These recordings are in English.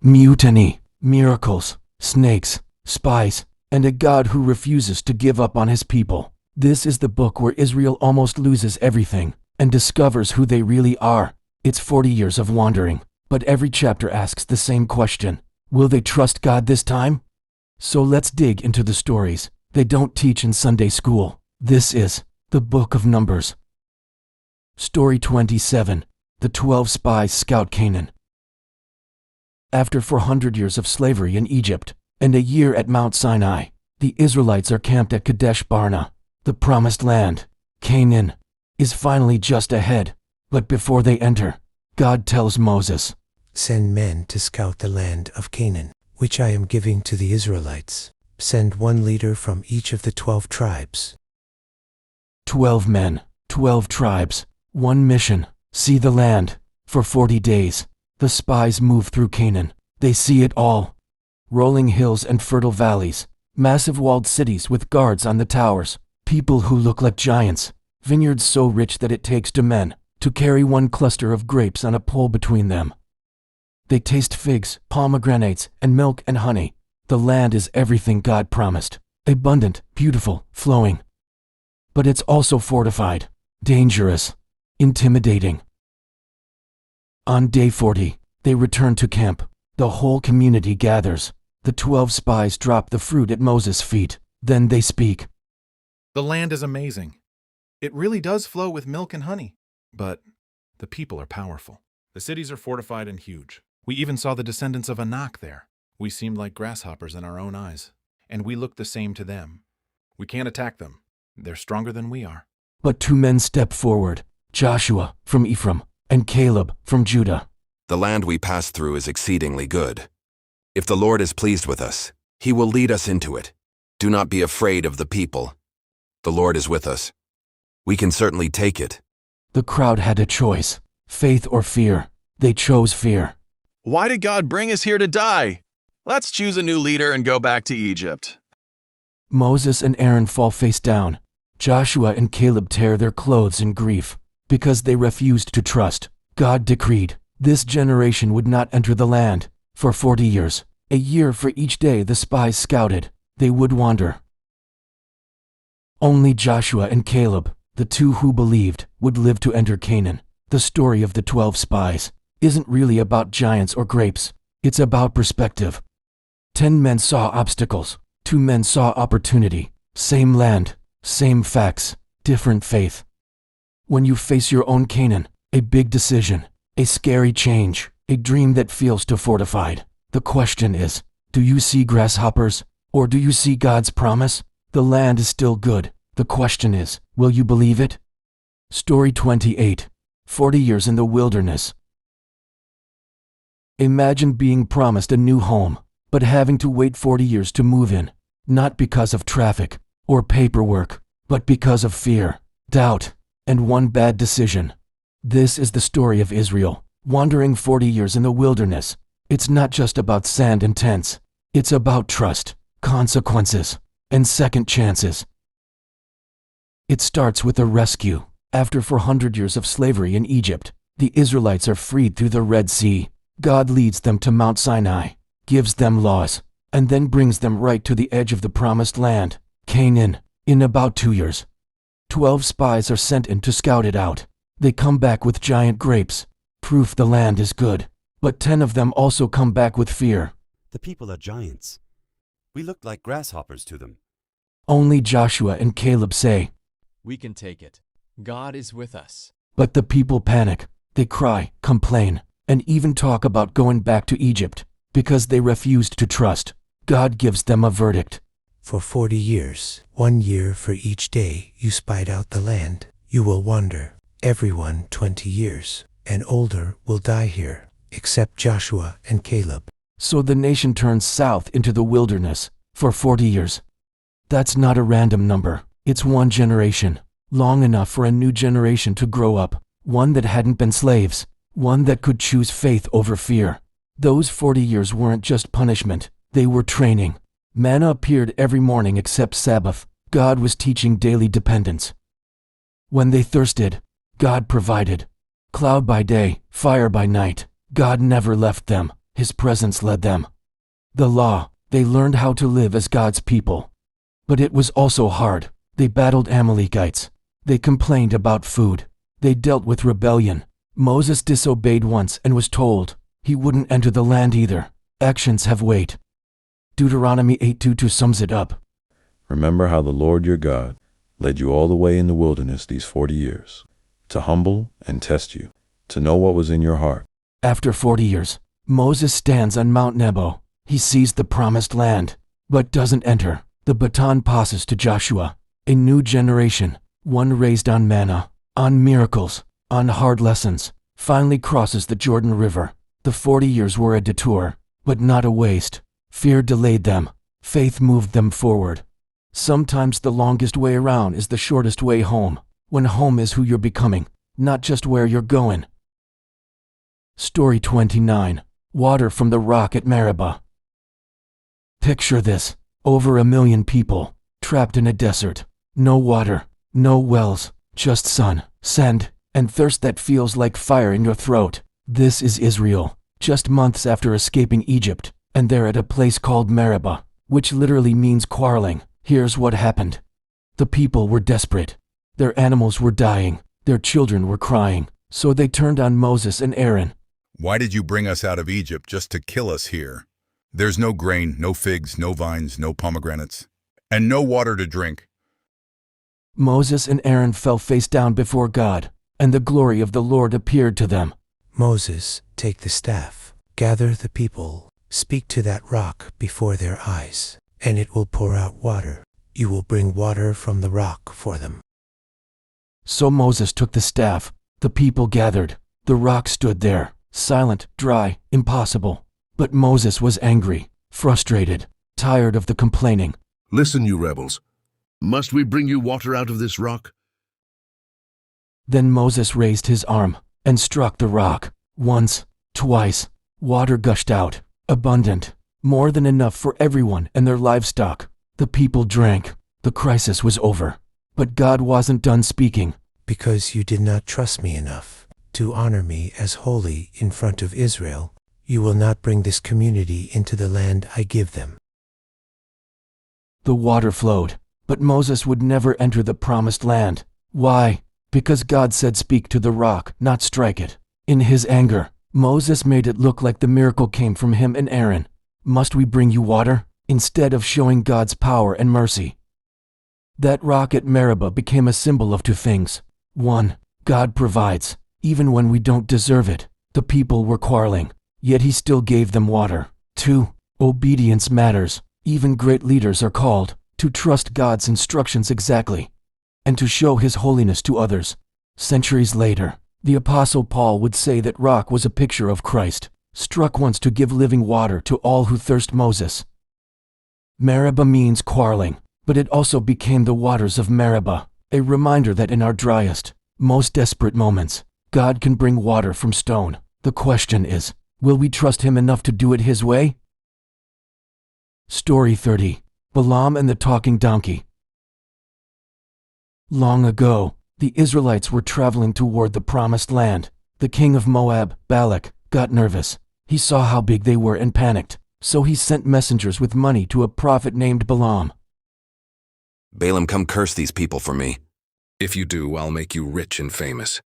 mutiny, miracles, snakes, spies, and a God who refuses to give up on his people. This is the book where Israel almost loses everything and discovers who they really are. It's 40 years of wandering, but every chapter asks the same question. Will they trust God this time? So let's dig into the stories they don't teach in Sunday school. This is the Book of Numbers. Story 27. The 12 Spies Scout Canaan. After 400 years of slavery in Egypt and a year at Mount Sinai, the Israelites are camped at Kadesh Barnea. The promised land, Canaan, is finally just ahead. But before they enter, God tells Moses, "Send men to scout the land of Canaan, which I am giving to the Israelites. Send one leader from each of the 12 tribes." 12 men, 12 tribes, one mission, see the land. For 40 days, the spies move through Canaan. They see it all. Rolling hills and fertile valleys, massive walled cities with guards on the towers, people who look like giants, vineyards so rich that it takes 2 men to carry one cluster of grapes on a pole between them. They taste figs, pomegranates, and milk and honey. The land is everything God promised, abundant, beautiful, flowing. But it's also fortified, dangerous, intimidating. On day 40, they return to camp. The whole community gathers. The 12 spies drop the fruit at Moses' feet. Then they speak. The land is amazing. It really does flow with milk and honey. But the people are powerful. The cities are fortified and huge. We even saw the descendants of Anak there. We seemed like grasshoppers in our own eyes, and we looked the same to them. We can't attack them. They're stronger than we are. But 2 men step forward, Joshua from Ephraim and Caleb from Judah. The land we pass through is exceedingly good. If the Lord is pleased with us, he will lead us into it. Do not be afraid of the people. The Lord is with us. We can certainly take it. The crowd had a choice, faith or fear. They chose fear. Why did God bring us here to die? Let's choose a new leader and go back to Egypt. Moses and Aaron fall face down. Joshua and Caleb tear their clothes in grief. Because they refused to trust, God decreed this generation would not enter the land. For 40 years, a year for each day the spies scouted, they would wander. Only Joshua and Caleb, the 2 who believed, would live to enter Canaan. The story of the 12 spies isn't really about giants or grapes. It's about perspective. 10 men saw obstacles. 2 men saw opportunity. Same land, same facts, different faith. When you face your own Canaan, a big decision, a scary change, a dream that feels too fortified, the question is, do you see grasshoppers, or do you see God's promise? The land is still good. The question is, will you believe it? Story 28. 40 years in the wilderness. Imagine being promised a new home, but having to wait 40 years to move in, not because of traffic or paperwork, but because of fear, doubt, and one bad decision. This is the story of Israel, wandering 40 years in the wilderness. It's not just about sand and tents. It's about trust, consequences, and second chances. It starts with a rescue. After 400 years of slavery in Egypt, the Israelites are freed through the Red Sea. God leads them to Mount Sinai, gives them laws, and then brings them right to the edge of the promised land, Canaan, in about 2 years. 12 spies are sent in to scout it out. They come back with giant grapes, proof the land is good. But 10 of them also come back with fear. The people are giants. We looked like grasshoppers to them. Only Joshua and Caleb say, "We can take it. God is with us." But the people panic. They cry, complain, and even talk about going back to Egypt. Because they refused to trust, God gives them a verdict. For 40 years, 1 year for each day you spied out the land, you will wander. Everyone 20 years and older will die here, except Joshua and Caleb. So the nation turns south into the wilderness for 40 years. That's not a random number. It's 1 generation, long enough for a new generation to grow up, one that hadn't been slaves, one that could choose faith over fear. Those 40 years weren't just punishment, they were training. Manna appeared every morning except Sabbath. God was teaching daily dependence. When they thirsted, God provided. Cloud by day, fire by night. God never left them. His presence led them. The law, they learned how to live as God's people. But it was also hard. They battled Amalekites. They complained about food. They dealt with rebellion. Moses disobeyed once and was told he wouldn't enter the land either. Actions have weight. Deuteronomy 8:22 sums it up. Remember how the Lord your God led you all the way in the wilderness these 40 years, to humble and test you, to know what was in your heart. After 40 years, Moses stands on Mount Nebo. He sees the promised land, but doesn't enter. The baton passes to Joshua, a new generation, one raised on manna, on miracles, on hard lessons, finally crosses the Jordan River. The 40 years were a detour, but not a waste. Fear delayed them. Faith moved them forward. Sometimes the longest way around is the shortest way home, when home is who you're becoming, not just where you're going. Story 29. Water from the rock at Meribah. Picture this. Over 1 million people, trapped in a desert. No water, no wells, just sun, sand, and thirst that feels like fire in your throat. This is Israel, just months after escaping Egypt, and they're at a place called Meribah, which literally means quarreling. Here's what happened. The people were desperate. Their animals were dying. Their children were crying. So they turned on Moses and Aaron. Why did you bring us out of Egypt just to kill us here? There's no grain, no figs, no vines, no pomegranates, and no water to drink. Moses and Aaron fell face down before God, and the glory of the Lord appeared to them. Moses, take the staff, gather the people, speak to that rock before their eyes, and it will pour out water. You will bring water from the rock for them. So Moses took the staff. The people gathered. The rock stood there, silent, dry, impossible. But Moses was angry, frustrated, tired of the complaining. Listen, you rebels. Must we bring you water out of this rock? Then Moses raised his arm and struck the rock. Once, twice, water gushed out, abundant, more than enough for everyone and their livestock. The people drank. The crisis was over. But God wasn't done speaking. Because you did not trust me enough to honor me as holy in front of Israel, you will not bring this community into the land I give them. The water flowed, but Moses would never enter the promised land. Why? Because God said speak to the rock, not strike it. In his anger, Moses made it look like the miracle came from him and Aaron. Must we bring you water? Instead of showing God's power and mercy. That rock at Meribah became a symbol of two things. 1. God provides, even when we don't deserve it. The people were quarreling, yet he still gave them water. 2. Obedience matters. Even great leaders are called to trust God's instructions exactly, and to show his holiness to others. Centuries later, the Apostle Paul would say that rock was a picture of Christ, struck once to give living water to all who thirst. Moses. Meribah means quarreling, but it also became the waters of Meribah, a reminder that in our driest, most desperate moments, God can bring water from stone. The question is, will we trust him enough to do it his way? Story 30. Balaam and the Talking Donkey. Long ago, the Israelites were traveling toward the promised land. The king of Moab, Balak, got nervous. He saw how big they were and panicked, so he sent messengers with money to a prophet named Balaam. Balaam, come curse these people for me. If you do, I'll make you rich and famous.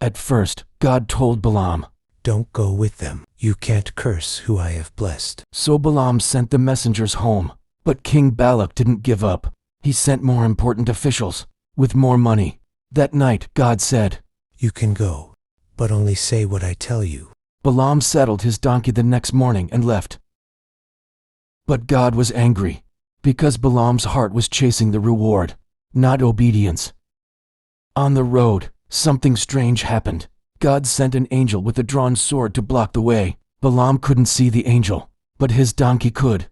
At first, God told Balaam, Don't go with them. You can't curse who I have blessed. So Balaam sent the messengers home. But King Balak didn't give up. He sent more important officials, with more money. That night, God said, You can go, but only say what I tell you. Balaam saddled his donkey the next morning and left. But God was angry, because Balaam's heart was chasing the reward, not obedience. On the road, something strange happened. God sent an angel with a drawn sword to block the way. Balaam couldn't see the angel, but his donkey could.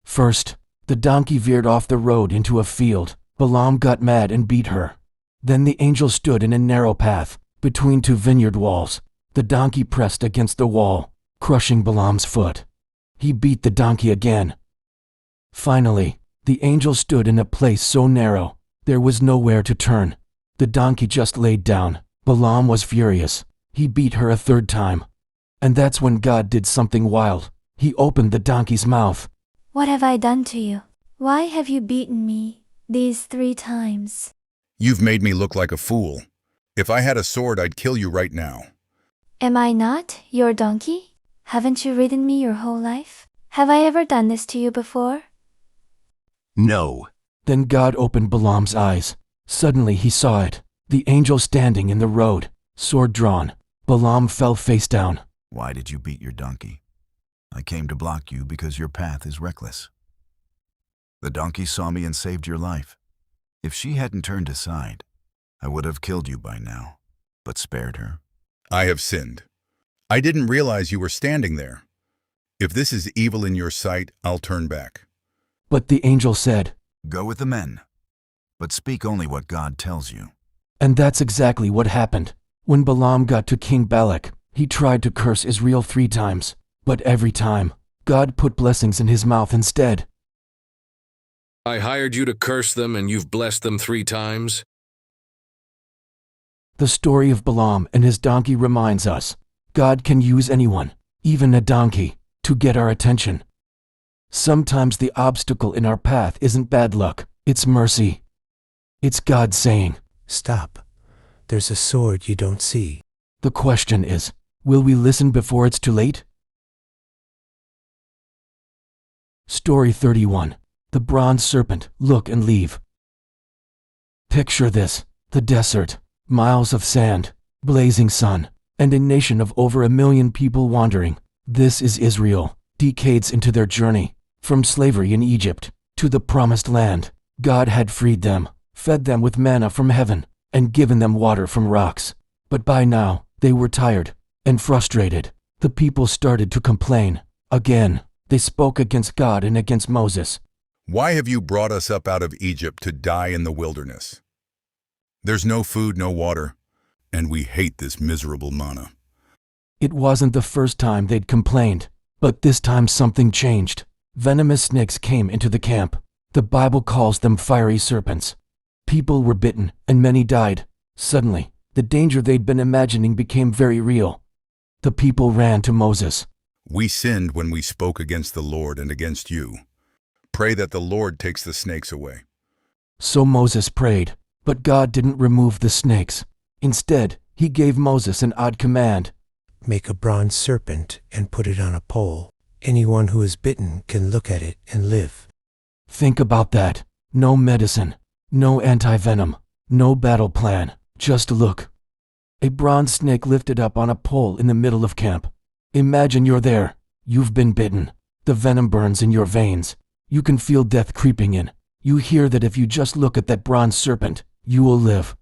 First, the donkey veered off the road into a field. Balaam got mad and beat her. Then the angel stood in a narrow path, between two vineyard walls. The donkey pressed against the wall, crushing Balaam's foot. He beat the donkey again. Finally, the angel stood in a place so narrow, there was nowhere to turn. The donkey just laid down. Balaam was furious. He beat her a third time. And that's when God did something wild. He opened the donkey's mouth. What have I done to you? Why have you beaten me these 3 times? You've made me look like a fool. If I had a sword, I'd kill you right now. Am I not your donkey? Haven't you ridden me your whole life? Have I ever done this to you before? No. Then God opened Balaam's eyes. Suddenly he saw it. The angel standing in the road, sword drawn. Balaam fell face down. Why did you beat your donkey? I came to block you because your path is reckless. The donkey saw me and saved your life. If she hadn't turned aside, I would have killed you by now, but spared her. I have sinned. I didn't realize you were standing there. If this is evil in your sight, I'll turn back. But the angel said, Go with the men, but speak only what God tells you. And that's exactly what happened. When Balaam got to King Balak, he tried to curse Israel 3 times, but every time, God put blessings in his mouth instead. I hired you to curse them and you've blessed them 3 times? The story of Balaam and his donkey reminds us, God can use anyone, even a donkey, to get our attention. Sometimes the obstacle in our path isn't bad luck, it's mercy. It's God saying, Stop. There's a sword you don't see. The question is, will we listen before it's too late? Story 31. The Bronze Serpent, Look and Leave. Picture this, the desert, miles of sand, blazing sun, and a nation of over 1 million people wandering. This is Israel, decades into their journey, from slavery in Egypt to the Promised Land. God had freed them, fed them with manna from heaven, and given them water from rocks. But by now, they were tired and frustrated. The people started to complain. Again, they spoke against God and against Moses. Why have you brought us up out of Egypt to die in the wilderness? There's no food, no water, and we hate this miserable manna. It wasn't the first time they'd complained, but this time something changed. Venomous snakes came into the camp. The Bible calls them fiery serpents. People were bitten, and many died. Suddenly, the danger they'd been imagining became very real. The people ran to Moses. We sinned when we spoke against the Lord and against you. Pray that the Lord takes the snakes away. So Moses prayed, but God didn't remove the snakes. Instead, he gave Moses an odd command. Make a bronze serpent and put it on a pole. Anyone who is bitten can look at it and live. Think about that. No medicine, no anti-venom, no battle plan. Just look. A bronze snake lifted up on a pole in the middle of camp. Imagine you're there. You've been bitten. The venom burns in your veins. You can feel death creeping in. You hear that if you just look at that bronze serpent, you will live.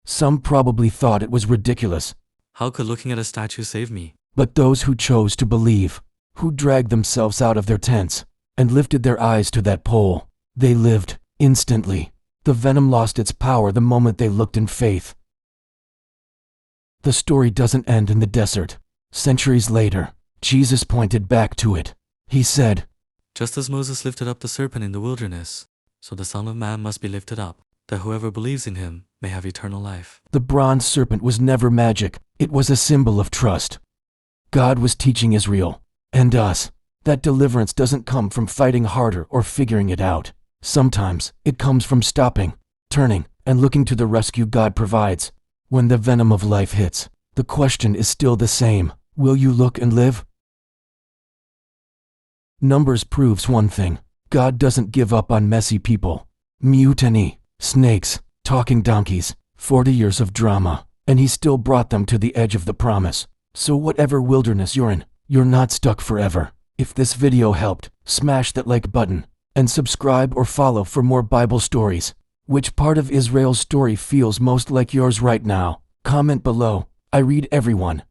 Some probably thought it was ridiculous. How could looking at a statue save me? But those who chose to believe, who dragged themselves out of their tents and lifted their eyes to that pole, they lived instantly. The venom lost its power the moment they looked in faith. The story doesn't end in the desert. Centuries later, Jesus pointed back to it. He said, Just as Moses lifted up the serpent in the wilderness, so the Son of Man must be lifted up, that whoever believes in him may have eternal life. The bronze serpent was never magic. It was a symbol of trust. God was teaching Israel, and us, that deliverance doesn't come from fighting harder or figuring it out. Sometimes, it comes from stopping, turning, and looking to the rescue God provides. When the venom of life hits, the question is still the same. Will you look and live? Numbers proves one thing. God doesn't give up on messy people. Mutiny, snakes, talking donkeys, 40 years of drama, and he still brought them to the edge of the promise. So whatever wilderness you're in, you're not stuck forever. If this video helped, smash that like button, and subscribe or follow for more Bible stories. Which part of Israel's story feels most like yours right now? Comment below. I read everyone.